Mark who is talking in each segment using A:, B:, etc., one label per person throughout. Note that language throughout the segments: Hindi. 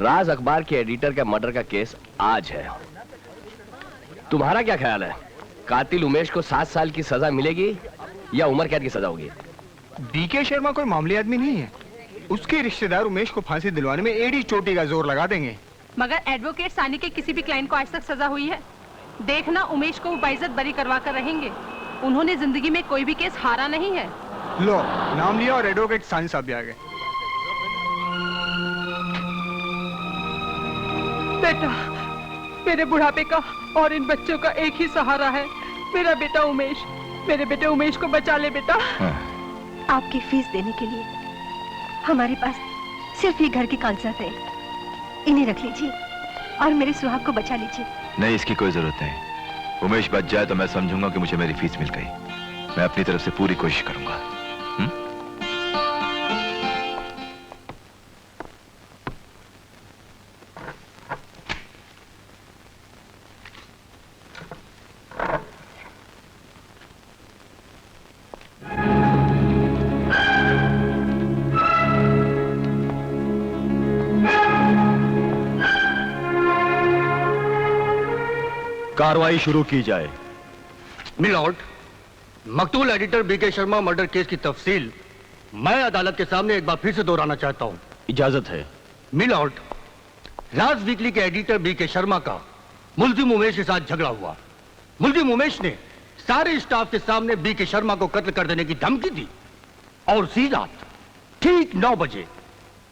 A: राज अखबार के एडिटर का मर्डर का केस आज है। तुम्हारा क्या ख्याल है, कातिल उमेश को 7 साल की सजा मिलेगी या उम्र कैद की सजा होगी?
B: बीके शर्मा कोई मामूली आदमी नहीं है। उसके रिश्तेदार उमेश को फांसी दिलवाने में एड़ी चोटी का जोर लगा देंगे।
C: मगर एडवोकेट सानी के किसी भी क्लाइंट को आज तक सजा हुई है? देखना, उमेश को बाइज्जत बरी करवा कर रहेंगे। उन्होंने जिंदगी में कोई भी केस हारा नहीं है।
B: लो, नाम लिया और एडवोकेट सानी साहब भी आ गए।
C: बेटा, मेरे बुढ़ापे का और इन बच्चों का एक ही सहारा है, मेरा बेटा उमेश। मेरे बेटे उमेश को बचा ले बेटा।
D: आपकी फीस देने के लिए हमारे पास सिर्फ ये घर के कागजात है, इन्हें रख लीजिए और मेरे सुहाग को बचा लीजिए।
E: नहीं, इसकी कोई जरूरत नहीं। उमेश बच जाए तो मैं समझूंगा कि मुझे मेरी फीस मिल गई। मैं अपनी तरफ से पूरी कोशिश करूंगा।
F: कार्रवाई शुरू की जाए।
G: मिलॉर्ड, मकतूल editor B K Sharma murder case की तफसील मैं अदालत के सामने एक बार फिर से दोहराना चाहता हूं।
F: इजाजत है।
G: मिलॉर्ड, राज वीकली के एडिटर बीके शर्मा का मुल्जिम उमेश के साथ झगड़ा हुआ। मुल्जिम उमेश ने सारे स्टाफ के सामने बीके शर्मा को कत्ल कर देने की धमकी दी और उसी रात ठीक 9 बजे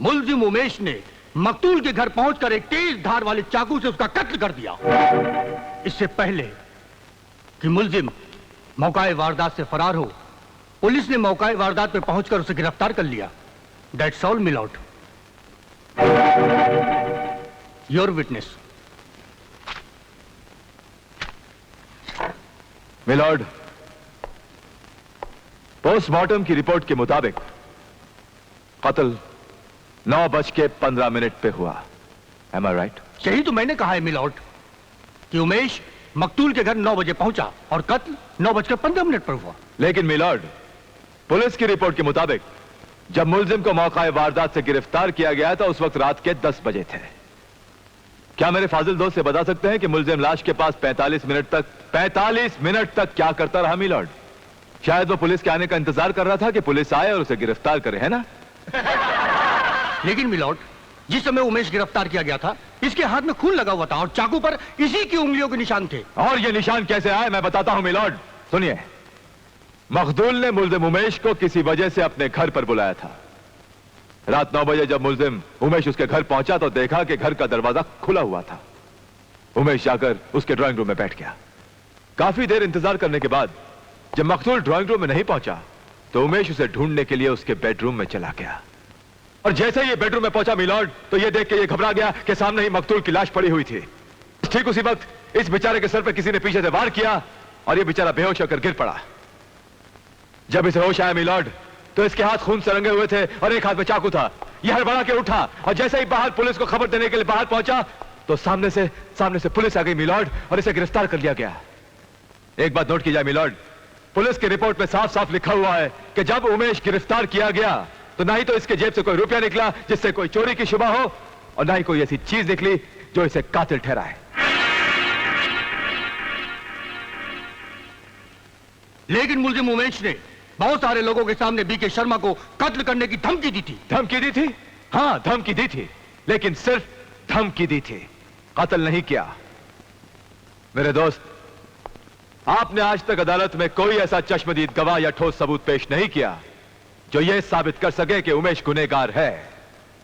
G: मुल्जिम उमेश ने मकतूल के घर पहुंचकर एक तेज धार वाले चाकू से उसका कत्ल कर दिया। इससे पहले कि मुल्जिम मौकाए वारदात से फरार हो, पुलिस ने मौकाए वारदात पे पहुंचकर उसे गिरफ्तार कर लिया। That's all milord. Your witness.
E: Milord, postmortem की रिपोर्ट के मुताबिक कत्ल 9:15 पे हुआ। Am I right?
G: यही तो मैंने कहा है मिलॉर्ड कि उमेश मकतूल के घर 9 बजे पहुंचा और कत्ल 9:15 पर हुआ।
E: लेकिन मिलॉर्ड, पुलिस की रिपोर्ट के मुताबिक जब मुल्जिम को मौका वारदात से गिरफ्तार किया गया था उस वक्त रात के 10 बजे थे। क्या मेरे फाजिल दोस्त से बता सकते हैं कि मुल्जिम लाश के पास 45 मिनट तक क्या करता रहा मिलॉर्ड? शायद वो पुलिस के आने का इंतजार कर रहा था कि पुलिस आए और उसे गिरफ्तार करे, है ना?
G: लेकिन मिलॉर्ड, जिस समय उमेश गिरफ्तार किया गया था इसके हाथ में खून लगा हुआ था और चाकू पर इसी की उंगलियों के निशान थे।
E: और ये निशान कैसे आए मैं बताता हूं मिलॉर्ड। सुनिए, मखदूल ने मुल्जिम उमेश को किसी वजह से अपने घर पर बुलाया था। रात 9 बजे जब मुल्जिम उमेश उसके घर पहुंचा तो देखा कि घर का दरवाजा खुला हुआ था। उमेश जाकर उसके ड्राइंग रूम में बैठ गया। काफी देर इंतजार करने के बाद जब मखदूल ड्राइंग रूम में नहीं पहुंचा तो उमेश उसे ढूंढने के लिए उसके बेडरूम में चला गया। और जैसे ही बेडरूम में पहुंचा मिलॉर्ड तो यह देख के ये घबरा गया कि सामने ही मकतूल की लाश पड़ी हुई थी। ठीक उसी वक्त इस बेचारे के सर पर किसी ने पीछे से वार किया और यह बेचारा बेहोश होकर गिर पड़ा। जब इसे होश आया मिलॉर्ड तो इसके हाथ खून से रंगे हुए थे और एक हाथ में चाकू था। यह हड़बड़ा के उठा और जैसे ही बाहर पुलिस को खबर देने के लिए बाहर पहुंचा तो सामने से पुलिस आ गई मिलॉर्ड और इसे गिरफ्तार कर लिया गया। एक बात नोट की जाए मिलॉर्ड, पुलिस की रिपोर्ट में साफ साफ लिखा हुआ है कि जब उमेश गिरफ्तार किया गया तो ना ही तो इसके जेब से कोई रुपया निकला जिससे कोई चोरी की शुबा हो और ना ही कोई ऐसी चीज निकली जो इसे कातिल ठहराए।
G: लेकिन मुल्जिम उमेश ने बहुत सारे लोगों के सामने बीके शर्मा को कत्ल करने की धमकी दी थी।
E: धमकी दी थी? हाँ, धमकी दी थी, लेकिन सिर्फ धमकी दी थी, कत्ल नहीं किया। मेरे दोस्त, आपने आज तक अदालत में कोई ऐसा चश्मदीद गवाह या ठोस सबूत पेश नहीं किया जो यह साबित कर सके कि उमेश गुनहगार है।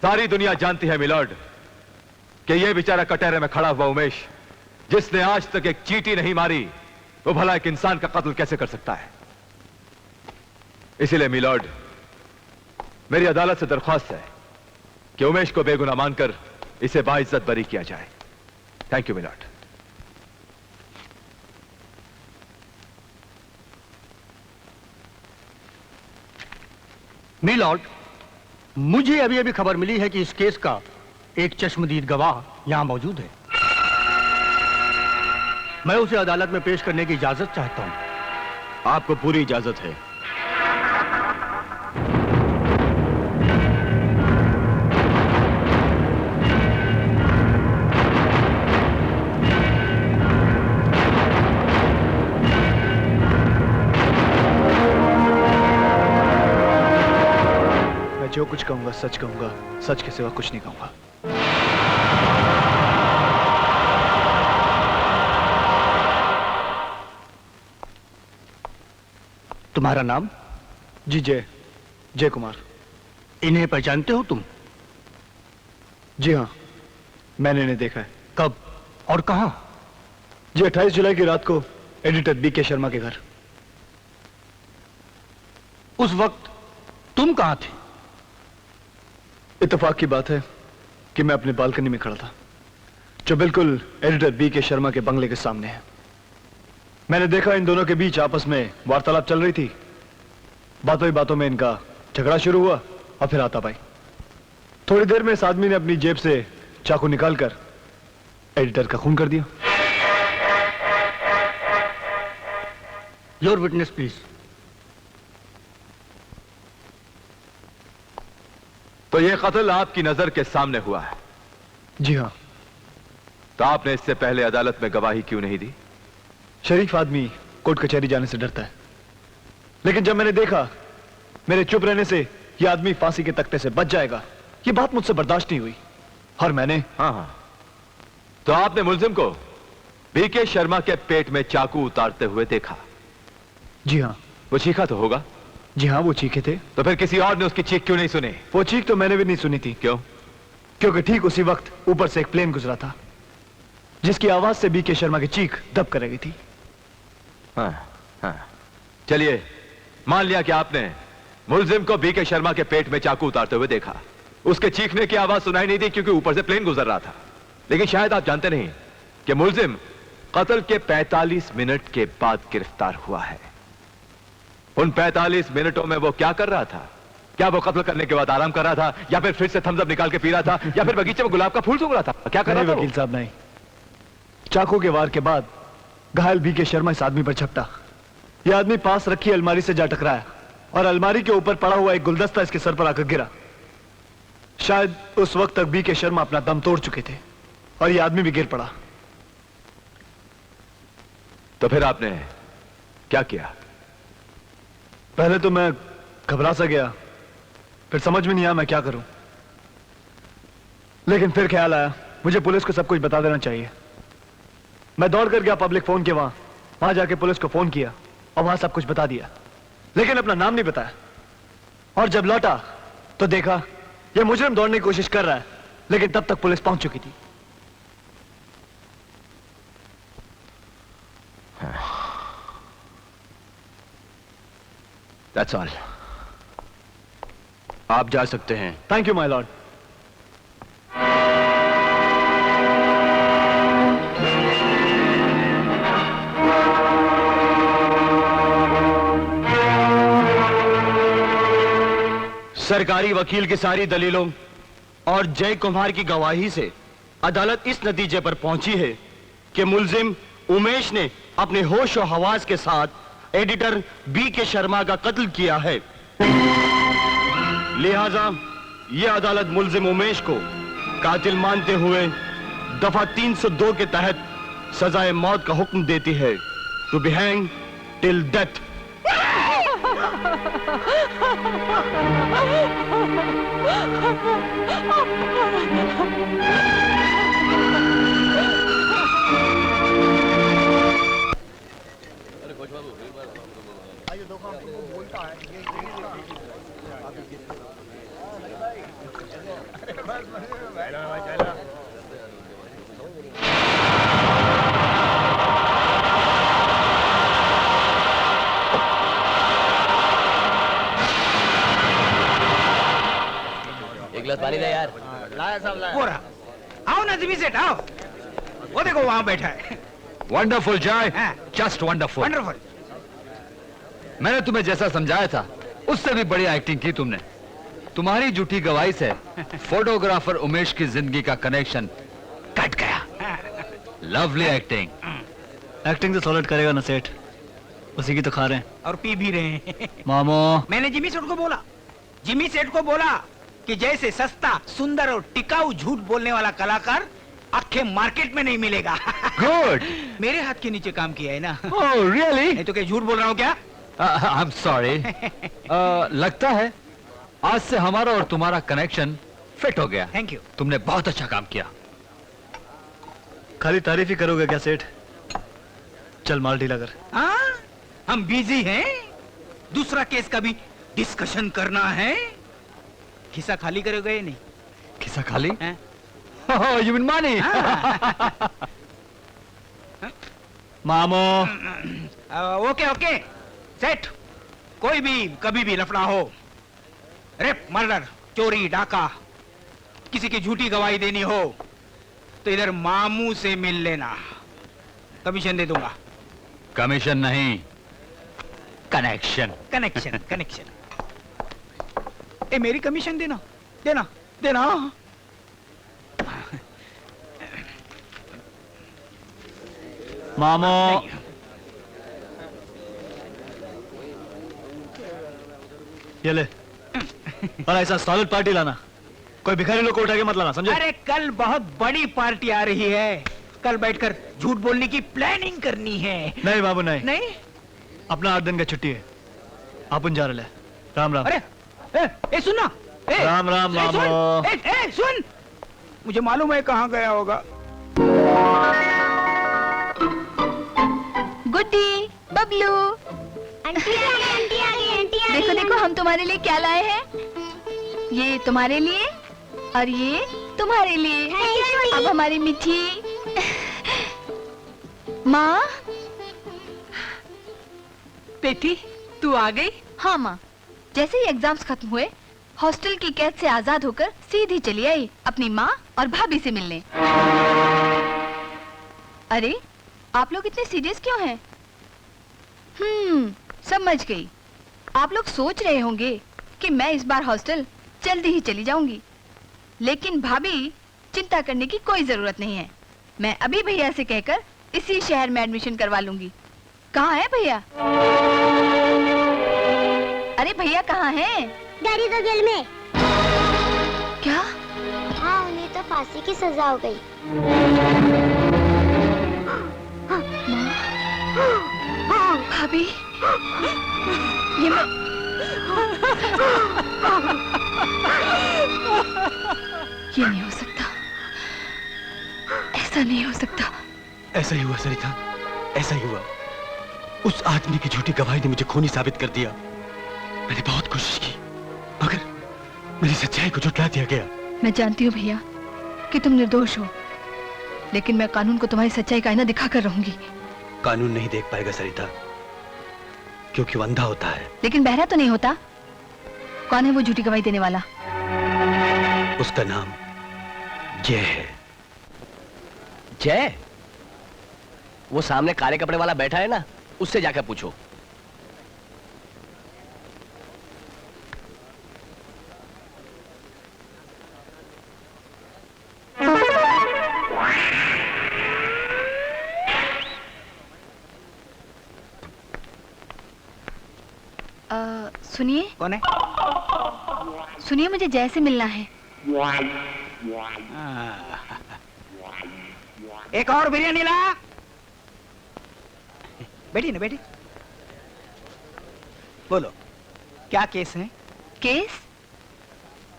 E: सारी दुनिया जानती है मिलॉर्ड कि यह बेचारा कटहरे में खड़ा हुआ उमेश, जिसने आज तक एक चींटी नहीं मारी, वो भला एक इंसान का कत्ल कैसे कर सकता है? इसीलिए मिलॉर्ड, मेरी अदालत से दरख्वास्त है कि उमेश को बेगुनाह मानकर इसे बाइज्जत बरी किया जाए। Thank you milord.
G: मिलॉर्ड, मुझे अभी अभी खबर मिली है कि इस केस का एक चश्मदीद गवाह यहां मौजूद है। मैं उसे अदालत में पेश करने की इजाजत चाहता हूं।
F: आपको पूरी इजाजत है।
H: कुछ कहूंगा सच कहूंगा, सच के सिवा कुछ नहीं कहूंगा।
G: तुम्हारा नाम?
H: जी जय कुमार।
G: इन्हें पहचानते हो तुम?
H: जी हाँ, मैंने इन्हें देखा है।
G: कब और कहां?
H: जी 28 जुलाई की रात को एडिटर बीके शर्मा के घर।
G: उस वक्त तुम कहां थे?
H: इत्तेफाक की बात है कि मैं अपने बालकनी में खड़ा था, जो बिल्कुल एडिटर बीके शर्मा के बंगले के सामने है। मैंने देखा इन दोनों के बीच आपस में वार्तालाप चल रही थी। बातों ही बातों में इनका झगड़ा शुरू हुआ और फिर हाथापाई। थोड़ी देर में इस आदमी ने अपनी जेब से चाकू निकालकर एडिटर का खून कर दिया।
G: Your witness please.
E: तो ये कत्ल आपकी नजर के सामने हुआ है?
H: जी हाँ।
E: तो आपने इससे पहले अदालत में गवाही क्यों नहीं दी?
H: शरीफ आदमी कोर्ट कचहरी जाने से डरता है, लेकिन जब मैंने देखा मेरे चुप रहने से यह आदमी फांसी के तख्ते से बच जाएगा, यह बात मुझसे बर्दाश्त नहीं हुई और मैंने।
E: हाँ, तो आपने मुलजिम को बीके शर्मा के पेट में चाकू उतारते हुए देखा?
H: जी हाँ।
E: वो चीखा तो होगा?
H: जी हाँ, वो चीखे थे।
E: तो फिर किसी और ने उसकी चीख क्यों नहीं सुनी?
H: वो चीख तो मैंने भी नहीं सुनी थी।
E: क्यों?
H: क्योंकि ठीक उसी वक्त ऊपर से एक प्लेन गुजरा था, जिसकी आवाज से बीके शर्मा की चीख दब कर रही थी।
E: हाँ। चलिए, मान लिया कि आपने मुलजिम को बीके शर्मा के पेट में चाकू उतारते हुए देखा। उसके चीखने की आवाज सुनाई नहीं दी क्योंकि ऊपर से प्लेन गुजर रहा था। लेकिन शायद आप जानते नहीं कि मुलजिम कत्ल के 45 मिनट के बाद गिरफ्तार हुआ है। उन 45 मिनटों में वो क्या कर रहा था? क्या वो कत्ल करने के बाद आराम कर रहा था, या फिर से थम्स अप निकाल के पी रहा था, या फिर बगीचे में गुलाब का फूल सूंघ रहा था? क्या कर रहा था?
H: वकील साहब नहीं, चाकू के वार के बाद घायल बीके शर्मा इस आदमी पर झपटा। यह आदमी पास रखी अलमारी से जा टकराया और अलमारी के ऊपर पड़ा हुआ एक गुलदस्ता इसके सर पर आकर गिरा। शायद उस वक्त तक बीके शर्मा अपना दम तोड़ चुके थे और यह आदमी भी गिर पड़ा।
E: तो फिर आपने क्या किया?
H: पहले तो मैं घबरा सा गया, फिर समझ में नहीं आया मैं क्या करूं। लेकिन फिर ख्याल आया मुझे पुलिस को सब कुछ बता देना चाहिए। मैं दौड़ कर गया पब्लिक फोन के वहां जाके पुलिस को फोन किया और वहां सब कुछ बता दिया, लेकिन अपना नाम नहीं बताया। और जब लौटा तो देखा यह मुजरिम दौड़ने की कोशिश कर रहा है, लेकिन तब तक पुलिस पहुंच चुकी थी।
F: That's all. आप जा सकते हैं।
H: Thank you my Lord.
F: सरकारी वकील की सारी दलीलों और जय कुमार की गवाही से अदालत इस नतीजे पर पहुंची है कि मुलजिम उमेश ने अपने होश और हवास के साथ एडिटर बीके शर्मा का कत्ल किया है। लिहाजा यह अदालत मुलजिम उमेश को कातिल मानते हुए दफा 302 के तहत सजाए मौत का हुक्म देती है, to be hang till death.
A: एक गिलास पानी दे यार।
B: लाया साहब लाया। पूरा आओ ना जिमी सेठ आओ। वो देखो वहां बैठा है।
I: वंडरफुल जय,
B: हाँ।
I: Just wonderful.
B: वंडरफुल।
I: मैंने तुम्हें जैसा समझाया था उससे भी बढ़िया एक्टिंग की तुमने। तुम्हारी झूठी गवाही से फोटोग्राफर उमेश की जिंदगी का कनेक्शन कट गया। Lovely acting.
H: एक्टिंग तो सॉलिड करेगा ना सेठ, उसी की तो खा रहे हैं
B: और पी भी रहे हैं।
H: मामो।
B: मैंने जिमी सेठ को बोला कि जैसे सस्ता, सुंदर और टिकाऊ झूठ बोलने वाला कलाकार आखे मार्केट में नहीं मिलेगा।
I: गुड।
B: मेरे हाथ के नीचे काम किया है ना।
I: Oh really?
B: नहीं तो क्या झूठ बोल रहा हूँ क्या?
I: I am sorry. लगता है आज से हमारा और तुम्हारा कनेक्शन फिट हो गया।
B: Thank you.
I: तुमने बहुत अच्छा काम किया।
H: खाली तारीफ ही करोगे क्या सेठ? चल माल ढीला कर।
B: हाँ, हम बिजी हैं, दूसरा केस का भी डिस्कशन करना है। खिस्सा खाली करोगे या नहीं?
I: खिस्सा खाली?
B: हैं?
I: You mean money?
H: मामो।
B: ओके ओके सेठ, कोई भी कभी भी लफड़ा हो, रेप, मर्डर, चोरी, डाका, किसी की झूठी गवाही देनी हो तो इधर मामू से मिल लेना, कमीशन दे दूंगा।
I: कमीशन नहीं, कनेक्शन।
B: Connection connection. ए मेरी कमीशन देना देना देना।
H: मामो। ये ले। और ऐसा सॉलिड पार्टी लाना, कोई भिखारी लोग को उठा के मत लाना, समझे?
B: अरे कल बहुत बड़ी पार्टी आ रही है, कल बैठकर झूठ बोलने की प्लानिंग करनी है।
H: नहीं बाबू नहीं,
B: नहीं?
H: अपना 8 दिन का छुट्टी है, अपन जा रहे ले। राम राम।
B: अरे ए सुनना।
H: राम राम मामो।
B: सुन, मुझे मालूम है कहाँ गया होगा।
D: गुड्डी, बबलू,
J: आंटी आ गई, आंटी आ गई, आंटी आ गई।
D: देखो देखो हम तुम्हारे लिए क्या लाए हैं। ये तुम्हारे लिए और ये तुम्हारे लिए।
J: Thank you, aunty.
D: अब हमारी मीठी माँ।
C: बेटी तू आ गई?
D: हाँ माँ, जैसे ही एग्जाम्स खत्म हुए हॉस्टल की कैद से आजाद होकर सीधी चली आई अपनी माँ और भाभी से मिलने। अरे आप लोग इतने सीरियस क्यों हैं? समझ गई। आप लोग सोच रहे होंगे कि मैं इस बार हॉस्टल जल्दी ही चली जाऊंगी, लेकिन भाभी चिंता करने की कोई जरूरत नहीं है। मैं अभी भैया से कहकर इसी शहर में एडमिशन करवा लूंगी। कहाँ है भैया? अरे भैया कहाँ हैं?
J: डैडी तो जेल में।
D: क्या?
J: हाँ, उन्हें तो फांसी की सजा हो गई।
D: भाभी, ये मैं... ये नहीं हो सकता, ऐसा नहीं हो सकता।
F: ऐसा ही हुआ सरिता, ऐसा ही हुआ। उस आदमी की झूठी गवाही ने मुझे खूनी साबित कर दिया। मैंने बहुत कोशिश की मगर मेरी सच्चाई को झुठला दिया गया।
D: मैं जानती हूँ भैया कि तुम निर्दोष हो, लेकिन मैं कानून को तुम्हारी सच्चाई का आईना दिखा कर रहूंगी।
F: कानून नहीं देख पाएगा सरिता, क्योंकि वो अंधा होता है।
D: लेकिन बहरा तो नहीं होता। कौन है वो झूठी गवाही देने वाला?
F: उसका नाम जय है।
A: जय? वो सामने काले कपड़े वाला बैठा है ना, उससे जाकर पूछो।
D: सुनिए।
B: कौन है?
D: सुनिए, मुझे जय से मिलना है।
B: एक और बिरयानी ला। बैठी ना, बैठी। बोलो, क्या केस है?
D: केस?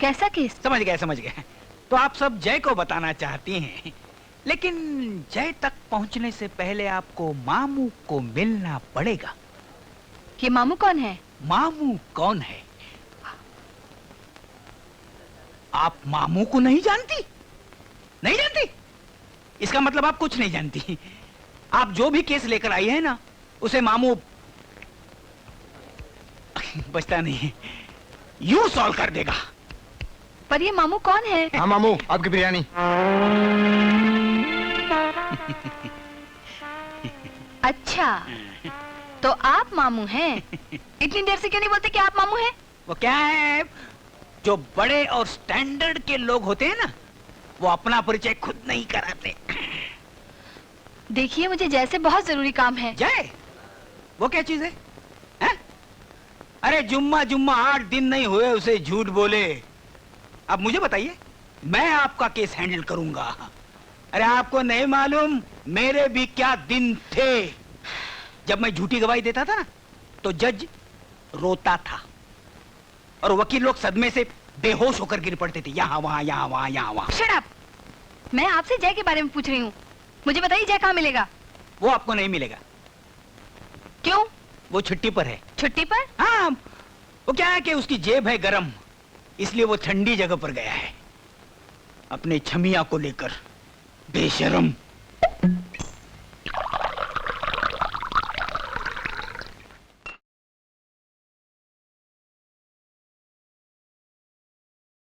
D: कैसा केस?
B: समझ गए, समझ गए। तो आप सब जय को बताना चाहती हैं, लेकिन जय तक पहुंचने से पहले आपको मामू को मिलना पड़ेगा।
D: ये मामू कौन है?
B: मामू कौन है? आप मामू को नहीं जानती? नहीं जानती? इसका मतलब आप कुछ नहीं जानती। आप जो भी केस लेकर आई है ना, उसे मामू बचता नहीं, यूं सॉल्व कर देगा।
D: पर ये मामू कौन है?
G: हाँ मामू, आपकी बिरयानी।
D: अच्छा, तो आप मामू हैं। इतनी देर से क्यों नहीं बोलते कि आप मामू हैं?
B: वो क्या है, जो बड़े और स्टैंडर्ड के लोग होते हैं ना, वो अपना परिचय खुद नहीं कराते।
D: देखिए, मुझे जैसे बहुत जरूरी काम है।
B: जय? वो क्या चीज है? हैं? अरे जुम्मा 8 दिन नहीं हुए उसे झूठ बोले। अब मुझे बताइए, मैं आपका केस हैंडल करूंगा। अरे आपको नहीं मालूम मेरे भी क्या दिन थे। जब मैं झूठी गवाही देता था ना, तो जज रोता था। और वकील लोग सदमे से बेहोश होकर गिर पड़ते थे, यहाँ वहाँ यहाँ वहाँ यहाँ वहाँ।
D: Shut up! मैं आपसे जय के बारे में पूछ रही हूँ। मुझे बताइए जय कहाँ मिलेगा?
B: वो आपको नहीं मिलेगा।
D: क्यों?
B: वो छुट्टी पर है।
D: छुट्टी पर?
B: हाँ, वो क्या है कि उसकी जेब है गरम, इसलिए वो ठंडी जगह पर गया है अपने छमिया को लेकर। बेशरम।